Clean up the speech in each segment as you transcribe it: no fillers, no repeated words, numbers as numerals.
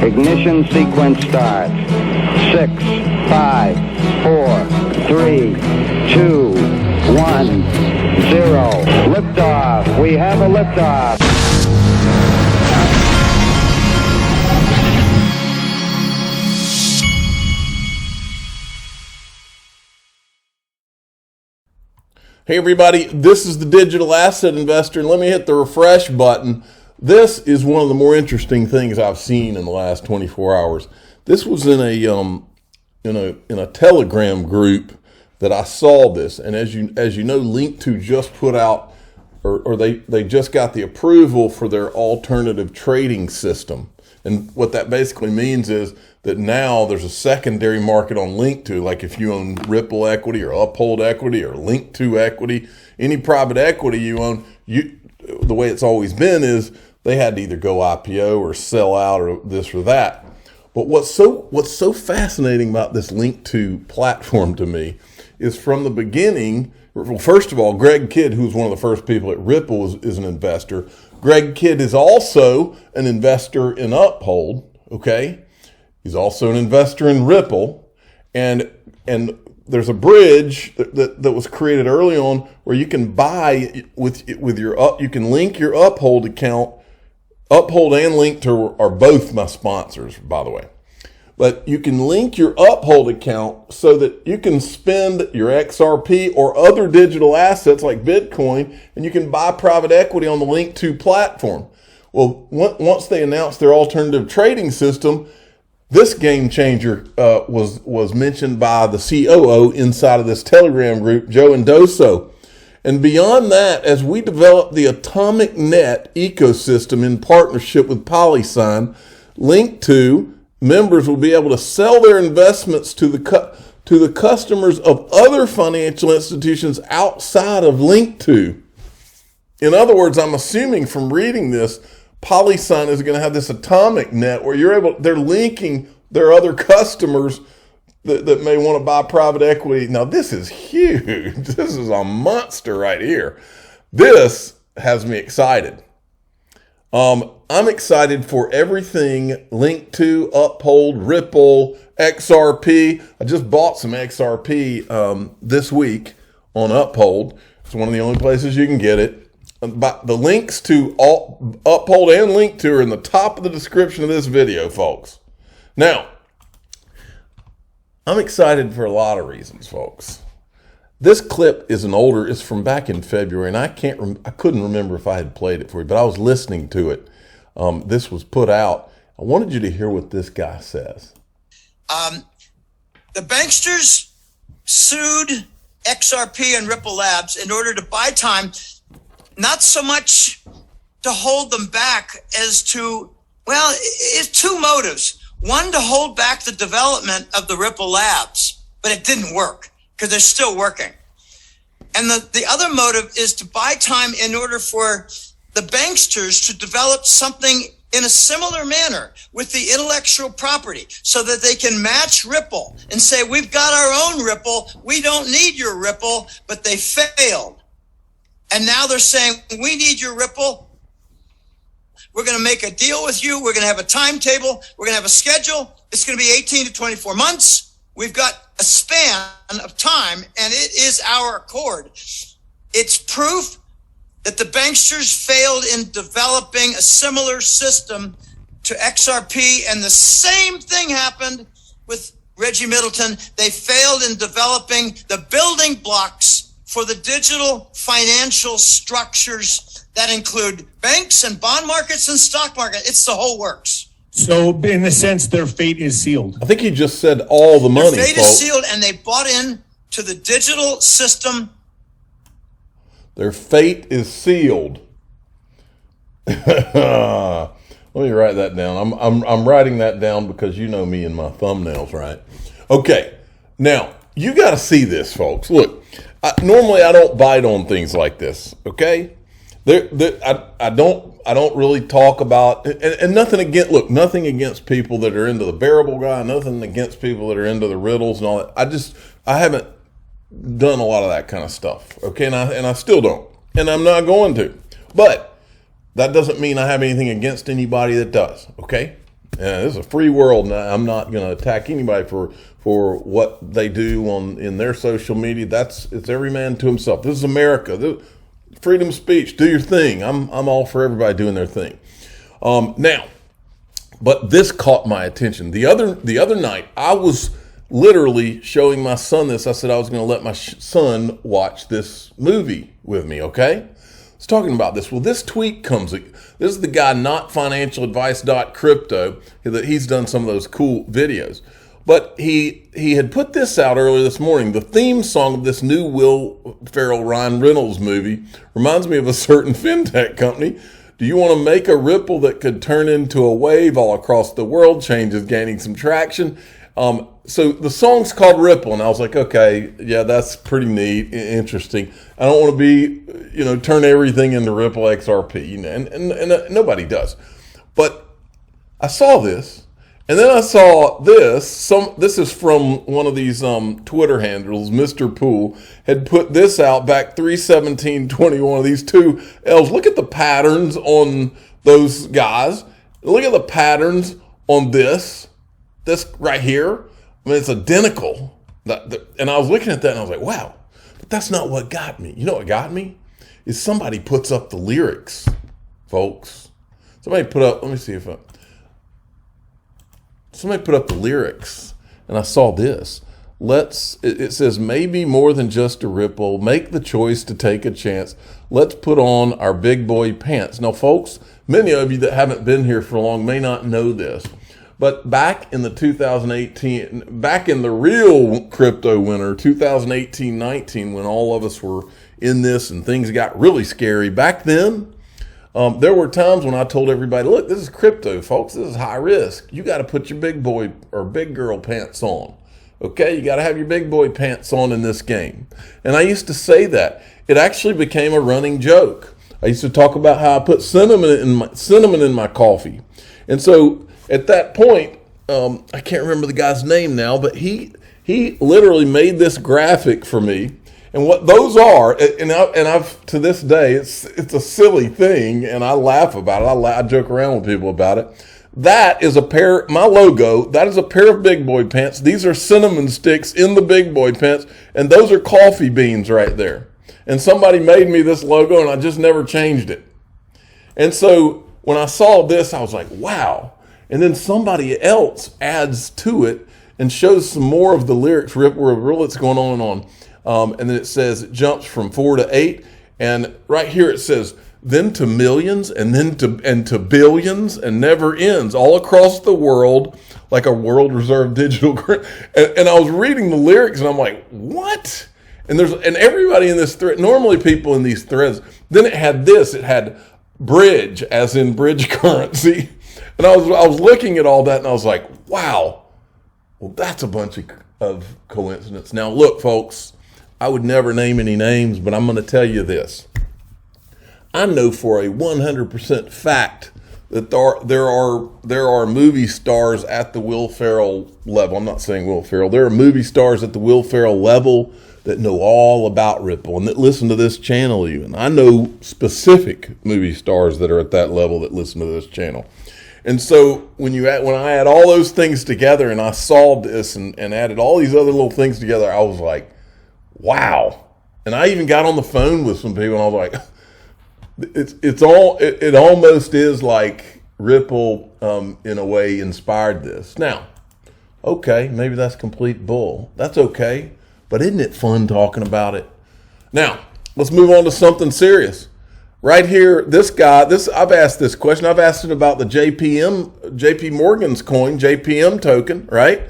Ignition sequence starts. 6, 5, 4, 3, 2, 1, 0. Liftoff. We have a liftoff. Hey everybody, this is the Digital Asset Investor, and let me hit the refresh button. This is one of the more interesting things I've seen in the last 24 hours. This was in a Telegram group that I saw this, and as you know, Linqto just put out, or they just got the approval for their alternative trading system. And what that basically means is that now there's a secondary market on Linqto, like if you own Ripple equity or Uphold equity or Linqto equity, any private equity you own, the way it's always been is they had to either go IPO or sell out or this or that. But what's so fascinating about this Linqto platform to me is from the beginning, well, first of all, Greg Kidd, who's one of the first people at Ripple, is an investor. Greg Kidd is also an investor in Uphold, okay? He's also an investor in Ripple, and there's a bridge that was created early on where you can buy with your you can link your Uphold account. Uphold and Linqto are both my sponsors, by the way. But you can link your Uphold account so that you can spend your XRP or other digital assets like Bitcoin, and you can buy private equity on the Linqto platform. Well, once they announced their alternative trading system, this game changer was mentioned by the COO inside of this Telegram group, Joe Indoso. And beyond that, as we develop the Atomic Net ecosystem in partnership with Polysign, Linqto members will be able to sell their investments to the customers of other financial institutions outside of Linqto. In other words, I'm assuming from reading this, Polysign is going to have this Atomic Net where they're linking their other customers that may want to buy private equity. Now, this is huge. This is a monster right here. This has me excited. I'm excited for everything Linqto, Uphold, Ripple, XRP. I just bought some XRP this week on Uphold. It's one of the only places you can get it. But the links to Uphold and Linqto are in the top of the description of this video, folks. Now, I'm excited for a lot of reasons, folks. This clip is from back in February, and I couldn't remember if I had played it for you, but I was listening to it. This was put out. I wanted you to hear what this guy says. The banksters sued XRP and Ripple Labs in order to buy time, not so much to hold them back as to, well, it's two motives. One, to hold back the development of the Ripple Labs, but it didn't work because they're still working. And the other motive is to buy time in order for the banksters to develop something in a similar manner with the intellectual property so that they can match Ripple and say, we've got our own Ripple, we don't need your Ripple, but they failed. And now they're saying, we need your Ripple. We're going to make a deal with you. We're going to have a timetable. We're going to have a schedule. It's going to be 18 to 24 months. We've got a span of time, and it is our accord. It's proof that the banksters failed in developing a similar system to XRP, and the same thing happened with Reggie Middleton. They failed in developing the building blocks for the digital financial structures that include banks and bond markets and stock market. It's the whole works. So in the sense, their fate is sealed. I think he just said all the money. Their fate is sealed, and they bought in to the digital system. Their fate is sealed. Let me write that down. I'm writing that down because you know me and my thumbnails, right? Okay. Now, you got to see this, folks. Look, normally I don't bite on things like this, okay? I don't really talk about, and nothing against people that are into the bearable guy, nothing against people that are into the riddles and all that. I haven't done a lot of that kind of stuff, okay? And I still don't, and I'm not going to. But that doesn't mean I have anything against anybody that does, okay? Yeah, this is a free world, and I'm not going to attack anybody for what they do in their social media. It's every man to himself. This is America. Freedom of speech. Do your thing. I'm all for everybody doing their thing. Now, but this caught my attention. The other night, I was literally showing my son this. I said I was going to let my son watch this movie with me. Okay. I was talking about this. Well, this tweet comes. This is the guy, notfinancialadvice.crypto. He's done some of those cool videos. But he had put this out earlier this morning. The theme song of this new Will Ferrell, Ryan Reynolds movie reminds me of a certain fintech company. Do you want to make a ripple that could turn into a wave all across the world? Change is gaining some traction. So the song's called Ripple, and I was like, okay, yeah, that's pretty neat, interesting. I don't want to be, turn everything into Ripple XRP, and nobody does. But I saw this, and then I saw this. This is from one of these Twitter handles. Mr. Poole had put this out back 3/17/21. These two L's. Look at the patterns on those guys. Look at the patterns on this right here. I mean, it's identical. And I was looking at that and I was like, wow. But that's not what got me. You know what got me? Is somebody puts up the lyrics, folks. Somebody put up the lyrics. And I saw this. It says, maybe more than just a ripple. Make the choice to take a chance. Let's put on our big boy pants. Now, folks, many of you that haven't been here for long may not know this. But back in the 2018, back in the real crypto winter, 2018-19, when all of us were in this and things got really scary, back then, there were times when I told everybody, look, this is crypto, folks. This is high risk. You got to put your big boy or big girl pants on. Okay, you got to have your big boy pants on in this game. And I used to say that. It actually became a running joke. I used to talk about how I put cinnamon in my coffee. And so at that point, I can't remember the guy's name now, but he literally made this graphic for me. And what those are, and I've to this day, it's a silly thing, and I laugh about it. I joke around with people about it. That is my logo, that is a pair of big boy pants. These are cinnamon sticks in the big boy pants, and those are coffee beans right there. And somebody made me this logo, and I just never changed it. And so when I saw this, I was like, wow. And then somebody else adds to it and shows some more of the lyrics, where really it's going on and on. And then it says it jumps from 4 to 8. And right here it says, then to millions, and then to billions, and never ends, all across the world, like a world reserve digital. And I was reading the lyrics, and I'm like, what? And everybody in this thread, normally people in these threads, then it had bridge, as in bridge currency. And I was looking at all that, and I was like, wow, well, that's a bunch of coincidence. Now, look, folks, I would never name any names, but I'm going to tell you this. I know for a 100% fact that there are movie stars at the Will Ferrell level. I'm not saying Will Ferrell. There are movie stars at the Will Ferrell level that know all about Ripple and that listen to this channel even. I know specific movie stars that are at that level that listen to this channel. And so when I add all those things together and I saw this and added all these other little things together, I was like, wow. And I even got on the phone with some people and I was like, it almost is like Ripple in a way inspired this. Now, okay, maybe that's complete bull. That's okay. But isn't it fun talking about it? Now, let's move on to something serious. Right here, this guy, I've asked this question. I've asked it about the JP Morgan's coin, JPM token, right?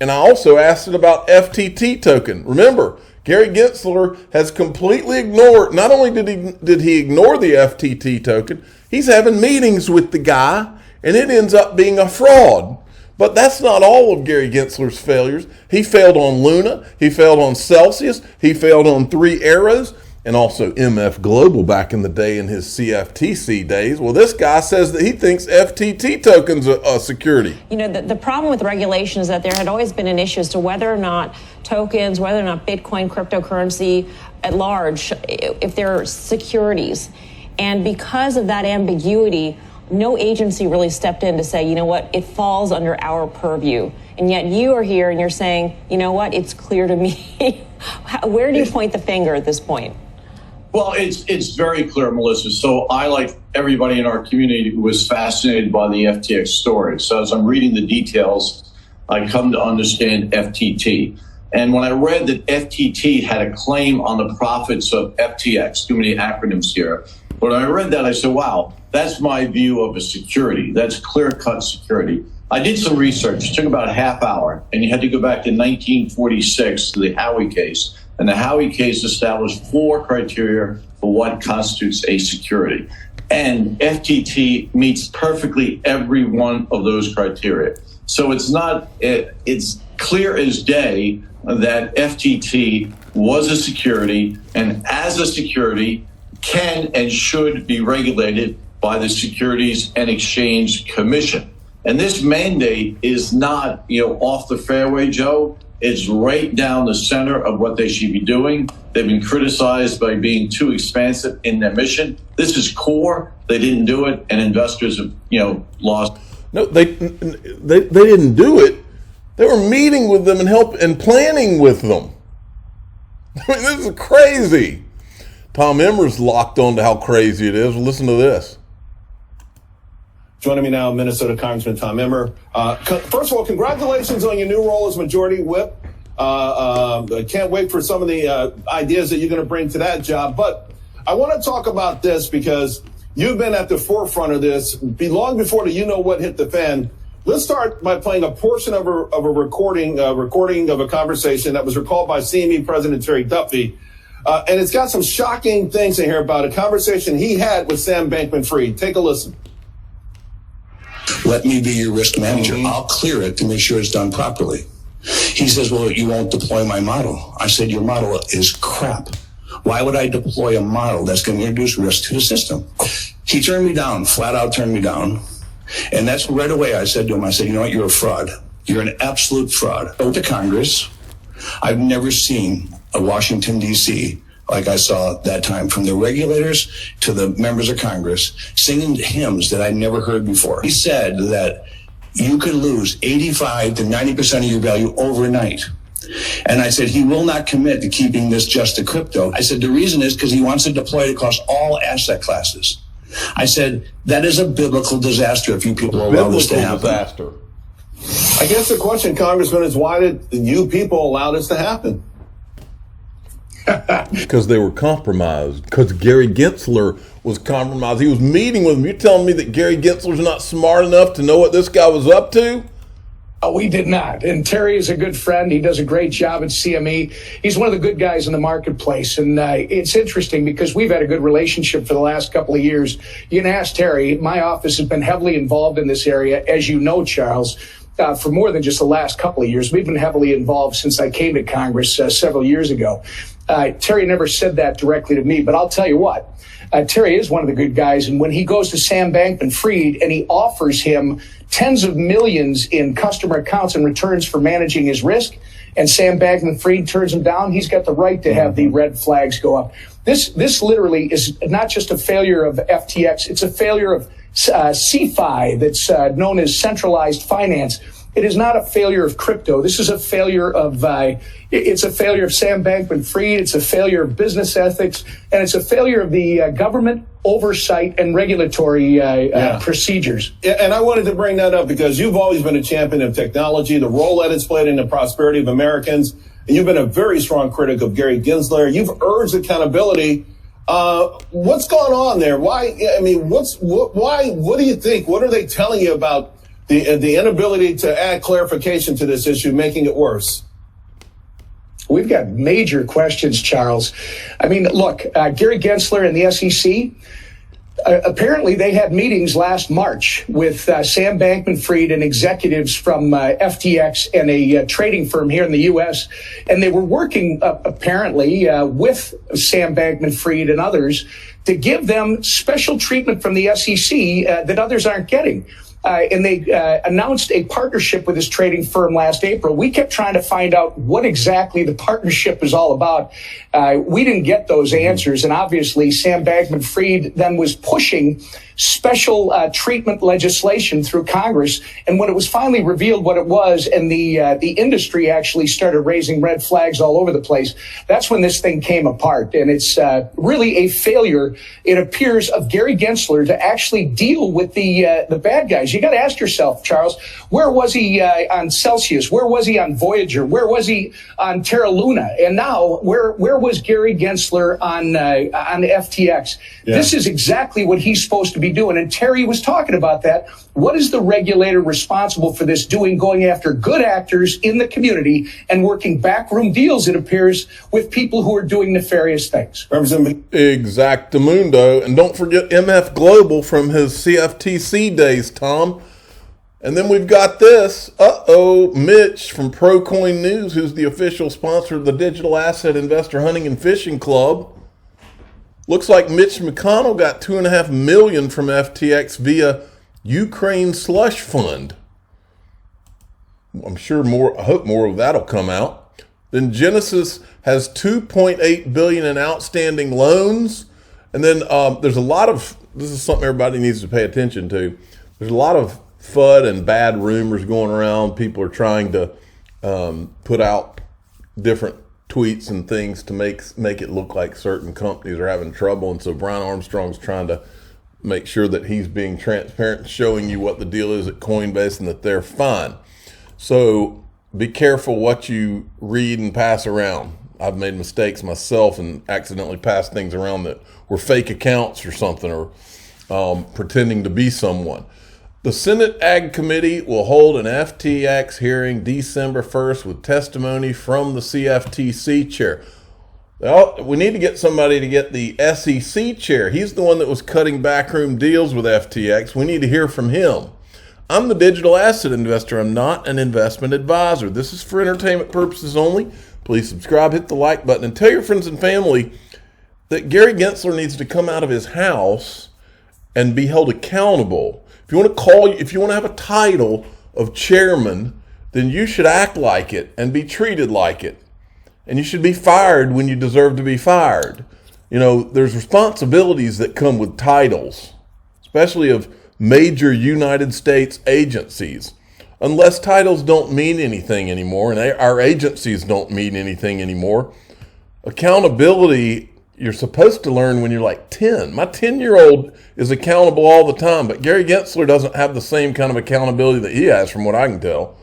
And I also asked it about FTT token. Remember, Gary Gensler has completely ignored, not only did he ignore the FTT token, he's having meetings with the guy, and it ends up being a fraud. But that's not all of Gary Gensler's failures. He failed on Luna, he failed on Celsius, he failed on 3 Arrows, and also MF Global back in the day in his CFTC days. Well, this guy says that he thinks FTT tokens are a security. You know, the problem with regulation is that there had always been an issue as to whether or not tokens, whether or not Bitcoin, cryptocurrency at large, if they're securities. And because of that ambiguity, no agency really stepped in to say, you know what, it falls under our purview. And yet you are here and you're saying, you know what, it's clear to me. Where do you point the finger at this point? Well, it's very clear, Melissa. So I, like everybody in our community, was fascinated by the FTX story. So as I'm reading the details, I come to understand FTT. And when I read that FTT had a claim on the profits of FTX, too many acronyms here, when I read that, I said, wow, that's my view of a security. That's clear-cut security. I did some research. It took about a half hour, and you had to go back to 1946 to the Howey case. And the Howey case established 4 criteria for what constitutes a security. And FTT meets perfectly every one of those criteria. So it's clear as day that FTT was a security, and as a security can and should be regulated by the Securities and Exchange Commission. And this mandate is not, off the fairway, Joe. It's right down the center of what they should be doing. They've been criticized by being too expansive in their mission. This is core. They didn't do it, and investors have, lost. No, they didn't do it. They were meeting with them and planning with them. I mean, this is crazy. Tom Emmer's locked on to how crazy it is. Listen to this. Joining me now, Minnesota Congressman Tom Emmer. First of all, congratulations on your new role as Majority Whip. I can't wait for some of the ideas that you're going to bring to that job. But I want to talk about this because you've been at the forefront of this long before the you-know-what hit the fan. Let's start by playing a portion of a recording of a conversation that was recalled by CME President Terry Duffy. And it's got some shocking things in here about a conversation he had with Sam Bankman-Fried. Take a listen. Let me be your risk manager. I'll clear it to make sure it's done properly. He says, well, you won't deploy my model. I said, your model is crap. Why would I deploy a model that's going to introduce risk to the system? He turned me down, flat out turned me down. And that's right away I said to him, you know what, you're a fraud. You're an absolute fraud. I went to Congress. I've never seen a Washington, D.C. like I saw that time, from the regulators to the members of Congress, singing hymns that I'd never heard before. He said that you could lose 85 to 90% of your value overnight. And I said, he will not commit to keeping this just to crypto. I said, the reason is because he wants to deploy it across all asset classes. I said, that is a biblical disaster if you people allow this to happen. Disaster. I guess the question, Congressman, is why did you people allow this to happen? Because they were compromised. Because Gary Gensler was compromised. He was meeting with them. You're telling me that Gary Gensler's not smart enough to know what this guy was up to? Oh, we did not. And Terry is a good friend. He does a great job at CME. He's one of the good guys in the marketplace. And it's interesting because we've had a good relationship for the last couple of years. You can ask Terry. My office has been heavily involved in this area, as you know, Charles, for more than just the last couple of years. We've been heavily involved since I came to Congress several years ago. Terry never said that directly to me, but I'll tell you what. Terry is one of the good guys, and when he goes to Sam Bankman-Fried and he offers him tens of millions in customer accounts and returns for managing his risk, and Sam Bankman-Fried turns him down, he's got the right to have the red flags go up. This literally is not just a failure of FTX, it's a failure of CFI, that's known as centralized finance. It is not a failure of crypto. This is a failure of, it's a failure of Sam Bankman-Fried. It's a failure of business ethics. And it's a failure of the government oversight and regulatory procedures. Yeah, and I wanted to bring that up because you've always been a champion of technology, the role that it's played in the prosperity of Americans. And you've been a very strong critic of Gary Gensler. You've urged accountability. What's going on there? Why? I mean, what do you think? What are they telling you about the inability to add clarification to this issue, making it worse? We've got major questions, Charles. I mean, look, Gary Gensler and the SEC, apparently they had meetings last March with Sam Bankman-Fried and executives from FTX and a trading firm here in the U.S., and they were working apparently with Sam Bankman-Fried and others to give them special treatment from the SEC that others aren't getting. and they announced a partnership with this trading firm last April. We kept trying to find out what exactly the partnership is all about. We didn't get those answers, and obviously Sam Bankman-Fried then was pushing special treatment legislation through Congress. And when it was finally revealed what it was, and the industry actually started raising red flags all over the place, that's when this thing came apart. And it's really a failure, it appears, of Gary Gensler to actually deal with the bad guys. You got to ask yourself, Charles, where was he on Celsius? Where was he on Voyager? Where was he on Terra Luna? And now, where was Gary Gensler on FTX? Yeah. This is exactly what he's supposed to be doing. And Terry was talking about that. What is the regulator responsible for this doing, going after good actors in the community and working backroom deals, it appears, with people who are doing nefarious things? Exactamundo. And don't forget MF Global from his CFTC days, Tom. And then we've got this. Mitch from ProCoin News, who's the official sponsor of the Digital Asset Investor Hunting and Fishing Club. Looks like Mitch McConnell got $2.5 million from FTX via Ukraine slush fund. I'm sure I hope more of that'll come out. Then Genesis has $2.8 billion in outstanding loans. And then there's a lot of, this is something everybody needs to pay attention to. There's a lot of FUD and bad rumors going around. People are trying to put out different tweets and things to make it look like certain companies are having trouble. And so Brian Armstrong's trying to make sure that he's being transparent and showing you what the deal is at Coinbase and that they're fine. So be careful what you read and pass around. I've made mistakes myself and accidentally passed things around that were fake accounts or something, or pretending to be someone. The Senate Ag Committee will hold an FTX hearing December 1st with testimony from the CFTC chair. We need to get somebody to get the SEC chair. He's the one that was cutting backroom deals with FTX. We need to hear from him. I'm the digital asset investor. I'm not an investment advisor. This is for entertainment purposes only. Please subscribe, hit the like button, and tell your friends and family that Gary Gensler needs to come out of his house and be held accountable. If you want to have a title of chairman, then you should act like it and be treated like it. And you should be fired when you deserve to be fired. You know, there's responsibilities that come with titles, especially of major United States agencies. Unless titles don't mean anything anymore, and our agencies don't mean anything anymore, accountability you're supposed to learn when you're like 10. My 10-year-old is accountable all the time, but Gary Gensler doesn't have the same kind of accountability that he has, from what I can tell.